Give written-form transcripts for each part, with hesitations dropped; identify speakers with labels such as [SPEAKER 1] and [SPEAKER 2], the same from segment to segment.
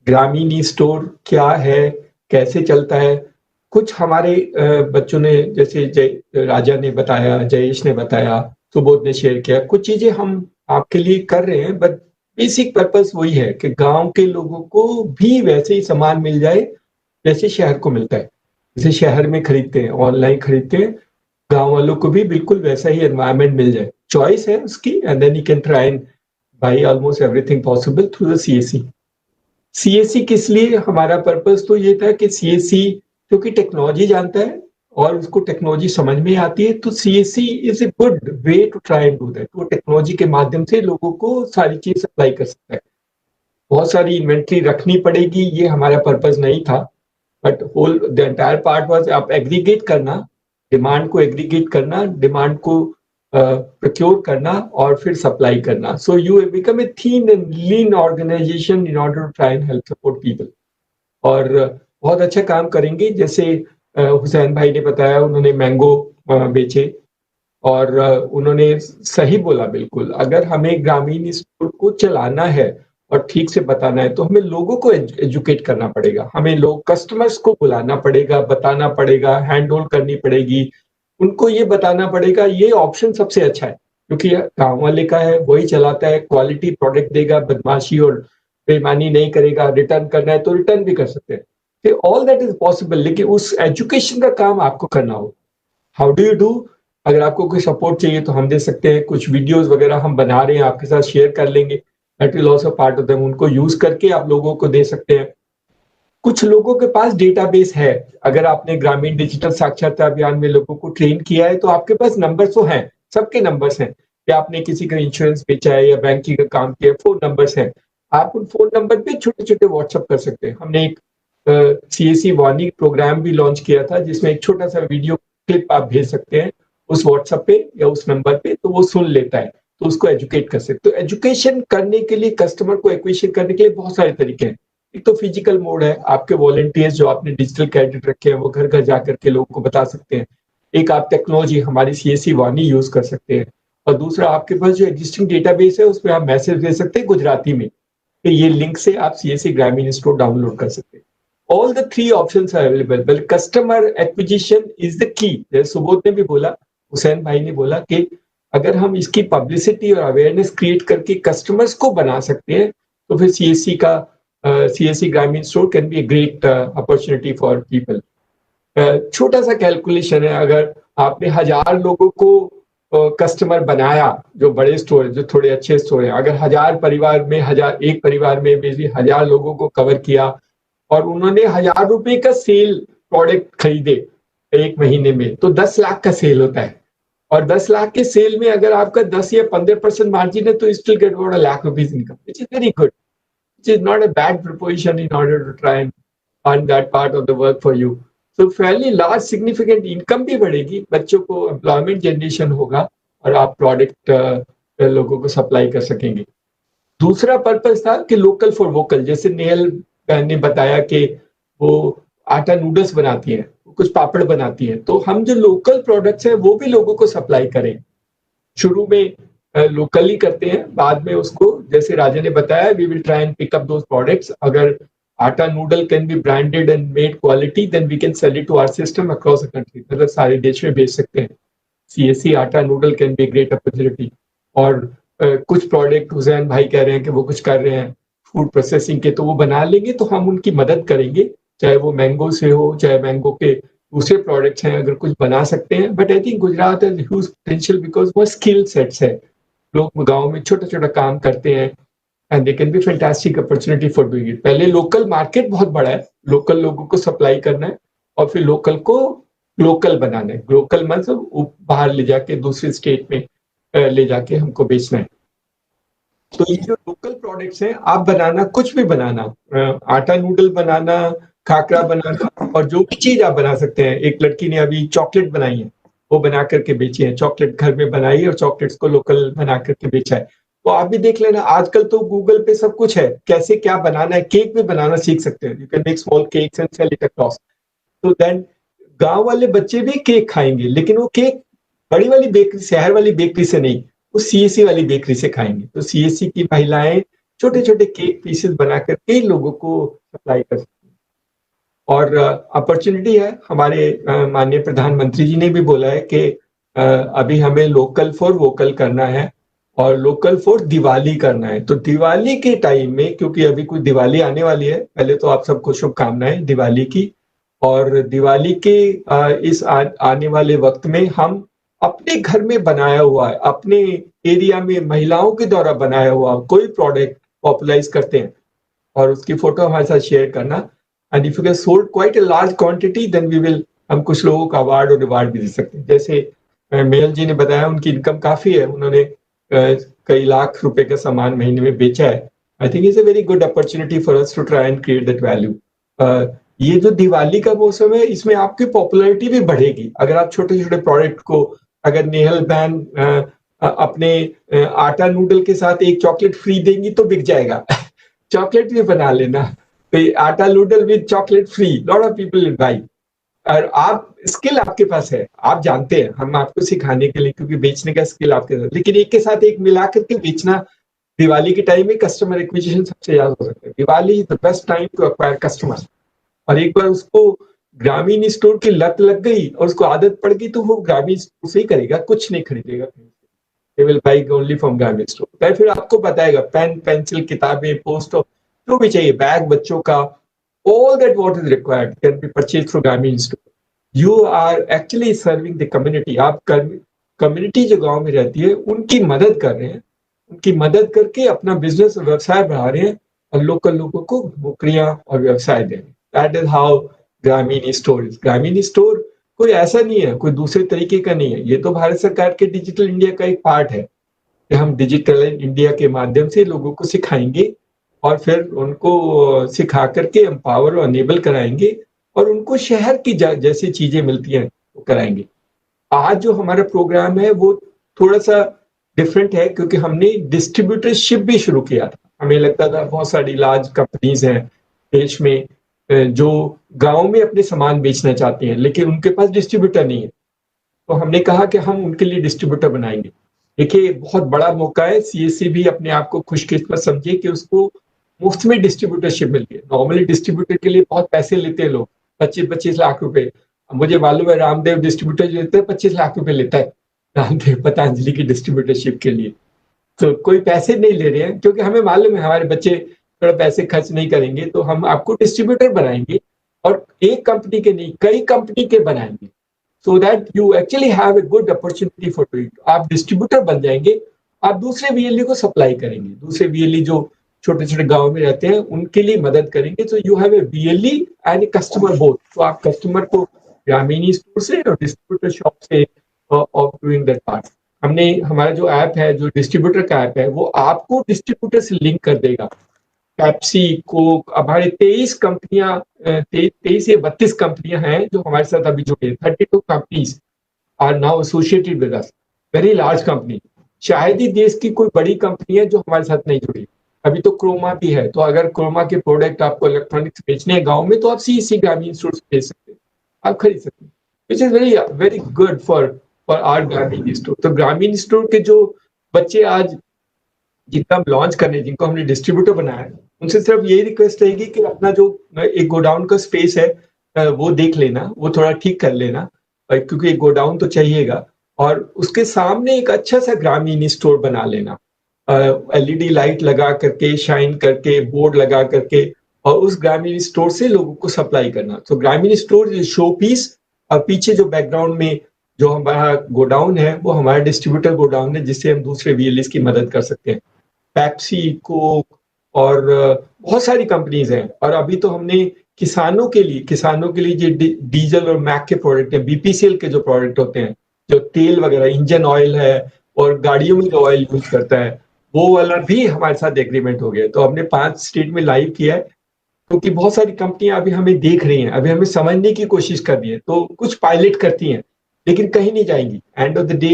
[SPEAKER 1] ग्रामीण स्टोर क्या है, कैसे चलता है। कुछ हमारे बच्चों ने, जैसे राजा ने बताया, जयेश ने बताया, सुबोध ने शेयर किया, कुछ चीजें हम आपके लिए कर रहे हैं, बट बेसिक पर्पस वही है कि गांव के लोगों को भी वैसे ही सामान मिल जाए जैसे शहर को मिलता है। जैसे शहर में खरीदते हैं, ऑनलाइन खरीदते हैं, गांव वालों को भी बिल्कुल वैसा ही एनवायरनमेंट मिल जाए। चॉइस है उसकी, and then you can try and buy almost everything possible through the CSC. CSC किस लिए, हमारा पर्पस तो ये था कि सीएससी क्योंकि टेक्नोलॉजी जानता है और उसको टेक्नोलॉजी समझ में आती है, तो CSC is a good way to try and do that. वो टेक्नोलॉजी के माध्यम से लोगों को सारी चीज सप्लाई कर सकता है। बहुत सारी इन्वेंट्री रखनी पड़ेगी, ये हमारा पर्पस नहीं था, but whole the entire part was आप एग्रीगेट करना, डिमांड को एग्रीगेट करना, डिमांड को प्रोक्योर करना और फिर सप्लाई करना। So you become a thin and lean organisation in order to try and help support people. और बहुत अच्छा काम करेंगे। जैसे हुसैन भाई ने बताया, उन्होंने मैंगो बेचे और उन्होंने सही बोला बिल्कुल। अगर हमें ग्रामीण स्कूल को चलाना है और ठीक से बताना है तो हमें लोगों को एजुकेट करना पड़ेगा, हमें लोग कस्टमर्स को बुलाना पड़ेगा, बताना पड़ेगा, हैंड होल्ड करनी पड़ेगी, उनको ये बताना पड़ेगा ये ऑप्शन सबसे अच्छा है क्योंकि गांव वाले का है, वही चलाता है, क्वालिटी प्रोडक्ट देगा, बदमाशी और बेईमानी नहीं करेगा, रिटर्न करना है तो रिटर्न भी कर सकते हैं। ऑल दैट इज पॉसिबल, लेकिन उस एजुकेशन का काम आपको करना हो। How do you do? अगर आपको कोई सपोर्ट चाहिए तो हम दे सकते हैं, कुछ वीडियोस वगैरह हम बना रहे हैं, आपके साथ शेयर कर लेंगे। That will also part of them, उनको यूज करके आप लोगों को दे सकते हैं। कुछ लोगों के पास डेटाबेस है, अगर आपने ग्रामीण डिजिटल साक्षरता अभियान में लोगों को ट्रेन किया है तो आपके पास नंबर्स तो हैं, सबके नंबर्स हैं, या आपने किसी का इंश्योरेंस बेचा है या बैंकिंग का काम किया, फोन नंबर्स हैं। आप उन फोन नंबर पे छोटे छोटे व्हाट्सएप कर सकते हैं। हमने एक सीएससी वाणी प्रोग्राम भी लॉन्च किया था जिसमें एक छोटा सा वीडियो क्लिप आप भेज सकते हैं उस व्हाट्सएप पे या उस नंबर पे, तो वो सुन लेता है, तो उसको एजुकेट कर सकते। तो एजुकेशन करने के लिए, कस्टमर को एक्विजिशन करने के लिए बहुत सारे तरीके हैं। एक तो फिजिकल मोड है, आपके वॉलंटियर्स जो आपने डिजिटल कैडेट रखे हैं वो घर घर जाकर के लोगों को बता सकते हैं। एक आप टेक्नोलॉजी हमारी सीएससी वाणी यूज कर सकते हैं, और दूसरा आपके पास जो एग्जिस्टिंग डेटाबेस है उसमें आप मैसेज दे सकते हैं गुजराती में कि ये लिंक से आप सीएससी ग्रामीण स्टोर डाउनलोड कर सकते हैं। All the three options are available, but customer acquisition is the key. जैसे सुबोध ने भी बोला, हुसैन भाई ने बोला कि अगर हम इसकी पब्लिसिटी और अवेयरनेस क्रिएट करके कस्टमर्स को बना सकते हैं तो फिर सीएससी का CSC ग्रामीण store can be a great opportunity for people. छोटा सा कैलकुलेशन है, अगर आपने 1000 लोगों को कस्टमर बनाया, जो बड़े स्टोर है, जो थोड़े अच्छे स्टोर है, अगर 1000 परिवार में, एक परिवार में भी 1000 लोगों को कवर किया और उन्होंने 1000 रुपए का सेल प्रोडक्ट खरीदे एक महीने में, तो 10 लाख का सेल होता है। और 10 लाख के सेल में अगर आपका 10 या 15% मार्जिन है तो still get about ₹1,00,000 income, which is very good, which is not a bad proposition in order to try and earn that part of the work for you. So fairly large significant income भी बढ़ेगी, बच्चों को employment generation होगा और आप product लोगों को supply कर सकेंगे। दूसरा पर्पस था कि लोकल फॉर वोकल, जैसे नेहल ने बताया कि वो आटा नूडल्स बनाती है, कुछ पापड़ बनाती है, तो हम जो लोकल प्रोडक्ट्स हैं वो भी लोगों को सप्लाई करें। शुरू में लोकली करते हैं, बाद में उसको, जैसे राजा ने बताया, we will try and pick up those products. अगर atta noodle can be branded and made quality, then we can sell it to our system across the country, मतलब सारे देश में बेच सकते हैं। CSC atta noodle can be great opportunity. और कुछ प्रोडक्ट हुसैन भाई कह रहे हैं कि वो कुछ कर रहे हैं फूड प्रोसेसिंग के, तो वो बना लेंगे तो हम उनकी मदद करेंगे, चाहे वो मैंगो से हो, चाहे मैंगो के दूसरे प्रोडक्ट्स हैं, अगर कुछ बना सकते हैं। But I think Gujarat has huge potential because वो स्किल सेट्स है, लोग गांव में छोटा छोटा काम करते हैं, and they can be fantastic opportunity for doing it. पहले लोकल मार्केट बहुत बड़ा है, लोकल लोगों को सप्लाई करना है और फिर लोकल को ग्लोकल बनाना है। ग्लोकल मतलब बाहर ले जाके दूसरे स्टेट में ले जाके हमको बेचना है। तो ये जो लोकल प्रोडक्ट्स हैं, आप बनाना, कुछ भी बनाना, आटा नूडल बनाना, खाकरा बनाना, और जो भी चीज आप बना सकते हैं। एक लड़की ने अभी चॉकलेट बनाई है, वो बना करके बेची है, चॉकलेट घर में बनाई है और चॉकलेट्स को लोकल बना करके बेचा है। तो आप भी देख लेना, आजकल तो गूगल पे सब कुछ है, कैसे क्या बनाना है। केक भी बनाना सीख सकते हैं, you can make small cakes and sell it across. तो देन गांव वाले बच्चे भी केक खाएंगे, लेकिन वो केक बड़ी वाली बेकरी, शहर वाली बेकरी से नहीं, वो सीएससी वाली बेकरी से खाएंगे। तो सीएससी की महिलाएं छोटे-छोटे केक पीसेस बनाकर कई लोगों को सप्लाई कर सकते हैं। और अपॉर्चुनिटी है, हमारे माननीय प्रधानमंत्री जी ने भी बोला है कि अभी हमें लोकल फॉर वोकल करना है और लोकल फॉर दिवाली करना है। तो दिवाली के टाइम में, क्योंकि अभी कुछ दिवाली आने वाली है, पहले तो आप सबको शुभकामनाएं दिवाली की। और दिवाली के इस आने वाले वक्त में हम अपने घर में बनाया हुआ है, अपने एरिया में महिलाओं के द्वारा बनाया हुआ कोई प्रोडक्ट पॉपुलराइज करते हैं और उसकी फोटो हमारे साथ शेयर करना। And if you can sold quite a large quantity then we will, हम कुछ लोगों को अवार्ड और रिवार्ड भी दे सकते हैं। जैसे मेयल जी ने बताया उनकी इनकम काफी है, उन्होंने कई लाख रुपए का सामान महीने में बेचा है। I think it's a very good opportunity for us to try and create that value. ये जो दिवाली का मौसम है, इसमें आपकी पॉपुलैरिटी भी बढ़ेगी अगर आप छोटे छोटे प्रोडक्ट को, अगर नेहल बैन अपने आटा नूडल के साथ एक चॉकलेट फ्री देंगी तो बिक जाएगा। चॉकलेट भी बना लेना, तो आटा noodle with chocolate free, lot of people will by. और आप स्किल आपके पास है, आप जानते हैं, हम आपको सिखाने के लिए, क्योंकि बेचने का स्किल आपके साथ, लेकिन एक के साथ एक मिला करके बेचना दिवाली के टाइम में कस्टमर एक्विजिशन सबसे ज्यादा हो सकता है। Diwali is the best time to acquire customers. और एक बार उसको ग्रामीण स्टोर की लत लग गई और उसको आदत पड़ गई तो वो ग्रामीण स्टोर से ही करेगा, कुछ नहीं खरीदेगा। They will buy only from ग्रामीण स्टोर। फिर आपको बताएगा पेन पेंसिल किताबें पोस्ट जो भी चाहिए, बैग बच्चों का, all that what is required can be purchased through ग्रामीण store. You are actually serving the community। आप कम्युनिटी जो गांव में रहती है उनकी मदद कर रहे हैं, उनकी मदद करके अपना बिजनेस और व्यवसाय बढ़ा रहे हैं और लोकल लोगों को नौकरियां और व्यवसाय दे रहे हैं। दैट इज हाउ ग्रामीण स्टोर इज। ग्रामीण स्टोर कोई ऐसा नहीं है, कोई दूसरे तरीके का नहीं है, ये तो भारत सरकार के डिजिटल इंडिया का एक पार्ट है कि हम डिजिटल इंडिया के माध्यम से लोगों को सिखाएंगे और फिर उनको सिखा करके एम्पावर और अनेबल कराएंगे और उनको शहर की जैसी चीजें मिलती हैं वो कराएंगे। आज जो हमारा प्रोग्राम है वो थोड़ा सा डिफरेंट है, क्योंकि हमने डिस्ट्रीब्यूटरशिप भी शुरू किया था। हमें लगता था बहुत सारी लार्ज कंपनीज हैं देश में जो गांव में अपने सामान बेचना चाहते हैं लेकिन उनके पास डिस्ट्रीब्यूटर नहीं है, तो हमने कहा कि हम उनके लिए डिस्ट्रीब्यूटर बनाएंगे। देखिए बहुत बड़ा मौका है, सीएससी भी अपने आप को खुशकिस्मत समझे कि उसको मुफ्त में डिस्ट्रीब्यूटरशिप मिल गई। नॉर्मली डिस्ट्रीब्यूटर के लिए बहुत पैसे लेते हैं लोग, 25-25 लाख रुपए। मुझे मालूम है रामदेव डिस्ट्रीब्यूटर लेते हैं 25 लाख रुपए लेता है रामदेव पतंजलि की डिस्ट्रीब्यूटरशिप के लिए। तो कोई पैसे नहीं ले रहे हैं, क्योंकि हमें मालूम है हमारे बच्चे थोड़ा पैसे खर्च नहीं करेंगे, तो हम आपको डिस्ट्रीब्यूटर बनाएंगे और एक कंपनी के नहीं कई कंपनी के बनाएंगे, so that you actually have a good opportunity for doing. आप डिस्ट्रीब्यूटर बन जाएंगे, आप दूसरे वीएलई को सप्लाई करेंगे, दूसरे वीएलई जो छोटे छोटे गांव में रहते हैं उनके लिए मदद करेंगे। तो you have a VLE and a customer both. तो आप कस्टमर को ग्रामीण स्टोर से और डिस्ट्रीब्यूटर शॉप से ऑफ डूइंग दैट पार्ट। हमने हमारा जो ऐप है, जो डिस्ट्रीब्यूटर का ऐप है, वो आपको डिस्ट्रीब्यूटर से लिंक कर देगा। पेप्सी, कोक, हमारे 23 कंपनियां, 23 या 32 कंपनियां हैं जो हमारे साथ अभी जुड़े। 32 companies are now associated with us, very large company. शायद ही देश की कोई बड़ी कंपनी है जो हमारे साथ नहीं जुड़ी। अभी तो क्रोमा भी है, तो अगर क्रोमा के प्रोडक्ट आपको इलेक्ट्रॉनिक्स बेचने हैं गांव में तो आप सीसी ग्रामीण स्टोर से बेच सकते हैं, आप खरीद सकते हैं, which is very very good for our Grameen store. तो ग्रामीण स्टोर के जो बच्चे आज जितना हम लॉन्च करने, जिनको हमने डिस्ट्रीब्यूटर बनाया है, उनसे सिर्फ यही रिक्वेस्ट रहेगी कि अपना जो एक गोडाउन का स्पेस है वो देख लेना, वो थोड़ा ठीक कर लेना, क्योंकि एक गोडाउन तो चाहिएगा। और उसके सामने एक अच्छा सा ग्रामीण स्टोर बना लेना, एलईडी लाइट लगा करके, शाइन करके, बोर्ड लगा करके, और उस ग्रामीण स्टोर से लोगों को सप्लाई करना। तो ग्रामीण स्टोर शो पीस, और पीछे जो बैकग्राउंड में जो हमारा गोडाउन है वो हमारा डिस्ट्रीब्यूटर गोडाउन है, जिससे हम दूसरे वीएलईस की मदद कर सकते हैं। पेप्सी, कोक और बहुत सारी कंपनीज हैं। और अभी तो हमने किसानों के लिए जो डीजल और मैक के प्रोडक्ट हैं, बीपीसीएल के जो प्रोडक्ट होते हैं, जो तेल वगैरह, इंजन ऑयल है और गाड़ियों में जो ऑयल यूज करता है, वो वाला भी हमारे साथ एग्रीमेंट हो गया। तो हमने 5 स्टेट में लाइव किया है, क्योंकि बहुत सारी कंपनियां अभी हमें देख रही हैं, अभी हमें समझने की कोशिश कर रही है, तो कुछ पायलट करती हैं लेकिन कहीं नहीं जाएंगी। End of the day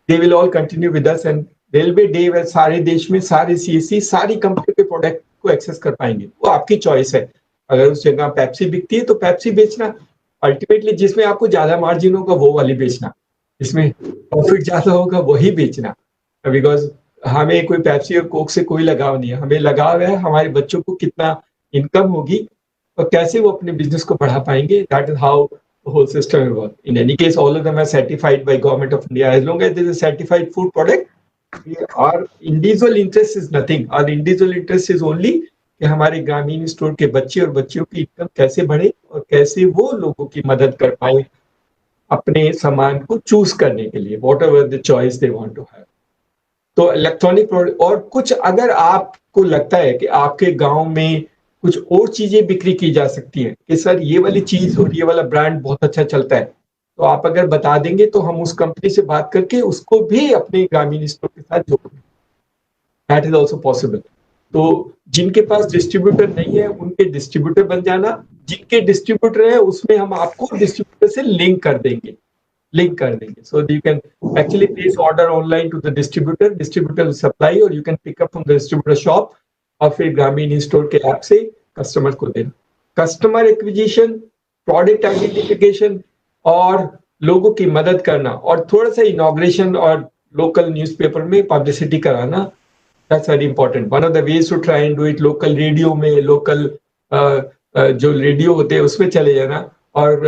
[SPEAKER 1] they will all continue with us, and railway day में सारे देश में सारे सीएससी सारी कंपनी के प्रोडक्ट को एक्सेस कर पाएंगे। वो आपकी चॉइस है, अगर उस जगह पेप्सी बिकती है तो पेप्सी बेचना, अल्टीमेटली जिसमें आपको ज्यादा मार्जिन होगा वो वाली बेचना, जिसमें प्रॉफिट ज्यादा होगा वही बेचना, बिकॉज हमें कोई पेप्सी और कोक से कोई लगाव नहीं है, हमें लगाव है हमारे बच्चों को कितना इनकम होगी और कैसे वो अपने बिजनेस को बढ़ा पाएंगे. That is how the whole system will work. In any case, all of them are certified by Government of India. As long as there is a certified food product, our individual interest is nothing. Our individual interest is only कि हमारे ग्रामीण store के बच्चे और बच्चियों की income कैसे बढ़े और कैसे वो लोगों की मदद कर पाए अपने सामान को चूज करने के लिए, whatever the choice they want to have. तो इलेक्ट्रॉनिक प्रोडक्ट और कुछ अगर आपको लगता है कि आपके गांव में कुछ और चीजें बिक्री की जा सकती हैं कि सर ये वाली चीज और ये वाला ब्रांड बहुत अच्छा चलता है, तो आप अगर बता देंगे तो हम उस कंपनी से बात करके उसको भी अपने ग्रामीण स्टोर के साथ जोड़ दें. That is also possible. तो जिनके पास डिस्ट्रीब्यूटर नहीं है उनके डिस्ट्रीब्यूटर बन जाना, जिनके डिस्ट्रीब्यूटर है उसमें हम आपको डिस्ट्रीब्यूटर से लिंक कर देंगे. So you can actually place order online to the distributor will supply or you can pick up from the distributor shop और फिर ग्रामीण स्टोर के ऐप से कस्टमर को देना. कस्टमर एक्विजिशन, प्रोडक्ट आइडेंटिफिकेशन और लोगों की मदद करना और थोड़ा सा इनॉग्रेशन और लोकल न्यूज़पेपर में पब्लिसिटी कराना, that's very important. One of the ways to try and do it, local radio में, लोकल जो रेडियो होते हैं उसमें चले जाना. और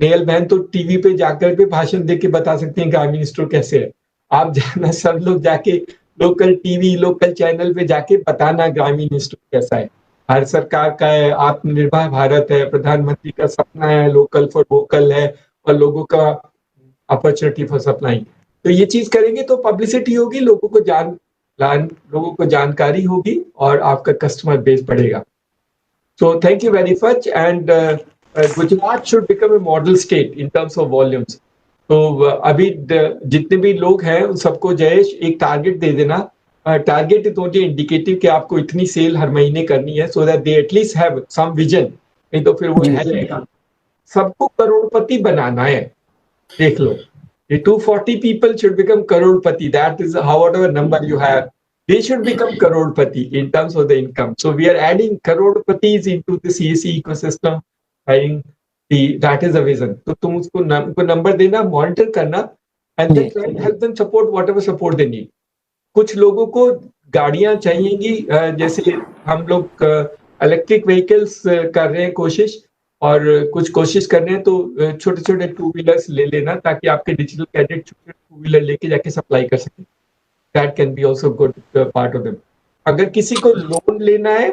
[SPEAKER 1] नेयल बहन तो टीवी पे जाकर के भाषण दे के बता सकते हैं ग्रामीण स्टोर कैसे है. आप जाना, सब लोग जाके लोकल टीवी, लोकल चैनल पे जाके बताना ग्रामीण स्टोर कैसा है. हर सरकार का है, आत्मनिर्भर भारत है, प्रधानमंत्री का सपना है, लोकल फॉर वोकल है और लोगों का अपॉर्चुनिटी फॉर सप्लाइंग. तो ये चीज करेंगे तो पब्लिसिटी होगी, लोगों को जानकारी होगी और आपका कस्टमर बेस बढ़ेगा. So thank you very much. And Gujarat should become a model state in terms of volumes. तो अभी जितने भी लोग हैं उन सबको जयेश एक टारगेट दे देना. टारगेट इज नॉट इंडिकेटिव कि आपको इतनी सेल हर महीने करनी है, so that they at least have some vision. नहीं तो फिर वो है सबको करोड़पति बनाना है. देख लो, ये 240 people should become Crorepati. That is however number you have. They should become crorepati in terms of the income. So we are adding crorepatis into the CAC ecosystem. That is the vision. तो तुम उसको number देना, monitor करना, and then try and help them support whatever support they need. कुछ लोगों को गाड़ियां चाहिएगी, जैसे हम लोग इलेक्ट्रिक व्हीकल्स कर रहे हैं कोशिश, और कुछ कोशिश कर रहे हैं तो छोटे छोटे टू व्हीलर्स ले लेना ताकि आपके डिजिटल कैडेट छोटे टू व्हीलर लेके जाके सप्लाई कर सके. That can be also good part of them. अगर किसी को लोन लेना है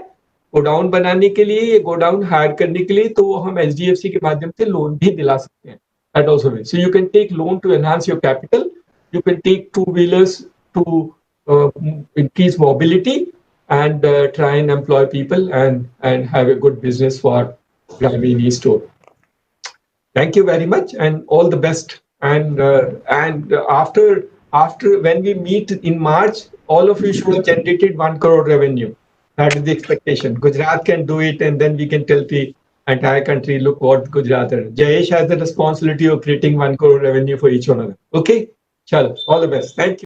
[SPEAKER 1] गोडाउन बनाने के लिए या गोडाउन हायर करने के लिए, तो वो हम HDFC के माध्यम से लोन भी दिला सकते हैं. That also way. So you can take loan to enhance your capital. You can take two wheelers to increase mobility and try and employ people and have a good business for Grameen store. Thank you very much and all the best. And after when we meet in March, all of you should have generated 1 crore revenue. That is the expectation. Gujarat can do it, and then we can tell the entire country, look what Gujarat is. Jayesh has the responsibility of creating 1 crore revenue for each one of them. Okay? Chalo, all the best. Thank you.